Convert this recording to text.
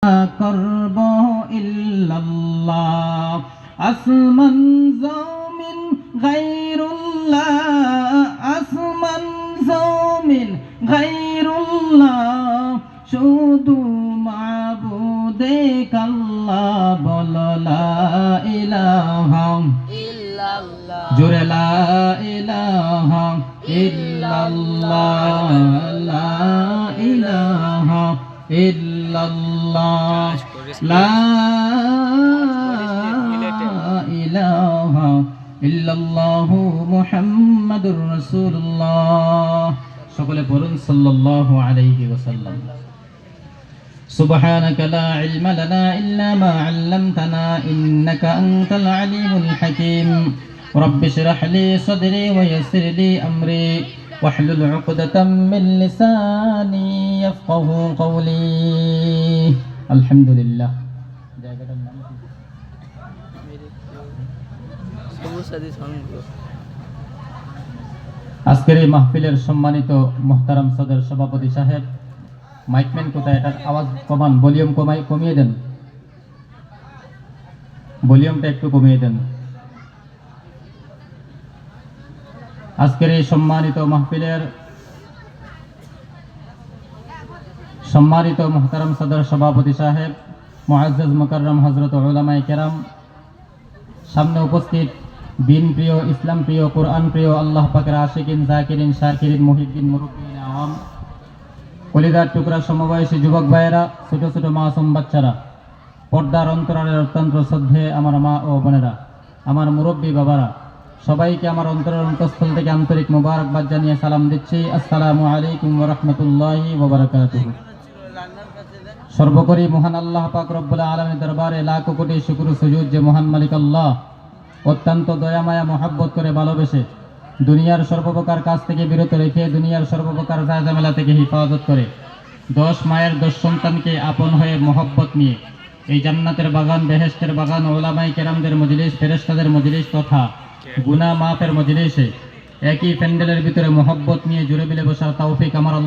করব ইল্লাল্লাহ আসমান জমিন গায়রুল্লাহ আসমান জমিন গায়রুল্লাহ শুধু মাবুদে আল্লাহ বল লা ইলাহা ইল্লাল্লাহ জোরে লা ইলাহা ইল্লাল্লাহ লা ইলাহা ইল্লাল্লাহ লা ইলাহা ইল্লাল্লাহু মুহাম্মাদুর রাসূলুল্লাহ। সকলে পড়ুন সাল্লাল্লাহু আলাইহি ওয়াসাল্লাম। সুবহানাকা লা ইলমা লানা ইল্লা মা 'আল্লামতানা ইন্নাকা আনতাল আলিমুল হাকীম। রব্বি ইশরাহ লি সাদরি ওয়া ইয়াসসির লি আমরি واحلل عقدة من لساني يفقه قولي الحمد لله আজকের এই মাহফিলের সম্মানিত মুহতারাম সদর সভাপতি সাহেব, মাইকম্যান কোথায়? এটার আওয়াজ কমান, ভলিউম কমিয়ে দেন, ভলিউমটা একটু কমিয়ে দেন। আজকের এই সম্মানিত মাহফিলের সম্মানিত মুহতারাম সদর সভাপতি সাহেব, মুআজ্জাজ মুকাররম হযরত উলামায়ে কেরাম, সামনে উপস্থিত দিন প্রিয়, ইসলাম প্রিয়, কোরআন প্রিয়, আল্লাহ পাকের আশিকিন, জাকিরিন, শাকিরিন, মুহিব্বিন, মুরব্বিন, আওয়াম, কলিজার টুকরা সমবয়সী যুবক ভাইয়েরা, ছোট ছোট মাসুম বাচ্চারা, পর্দার অন্তরালের অত্যন্ত শ্রদ্ধেয় আমার মা ও বোনেরা, আমার মুরব্বী বাবারা, সবাইকে আমার অন্তরের অন্তঃস্থল থেকে আন্তরিক মোবারকবাদ জানিয়ে সালাম দিচ্ছি। আসসালামু আলাইকুম ওয়া রাহমাতুল্লাহি ওয়া বারাকাতুহু। সর্বোপরি মহান আল্লাহ পাক রব্বুল আলামিনের দরবারে লাখ কোটি শুকর সুজুদ যে মহান মালিক আল্লাহ অত্যন্ত দয়া মায়া মহব্বত করে ভালোবেসে দুনিয়ার সর্বপ্রকার কাজ থেকে বিরত রেখে দুনিয়ার সর্বপ্রকার ঝামেলা থেকে হেফাজত করে 10 মায়ের 10 সন্তানকে আপন হয়ে মহব্বত নিয়ে এই জান্নাতের বাগান, বেহেশতের বাগান, উলামায়ে কেরামদের মজলিস, ফেরেশতাদের মজলিস তথা গুনাহ মাফের মজলিসে একই প্যান্ডেলের ভিতরে মহব্বত নিয়ে জুড়ে মিলে বসার তৌফিক আমার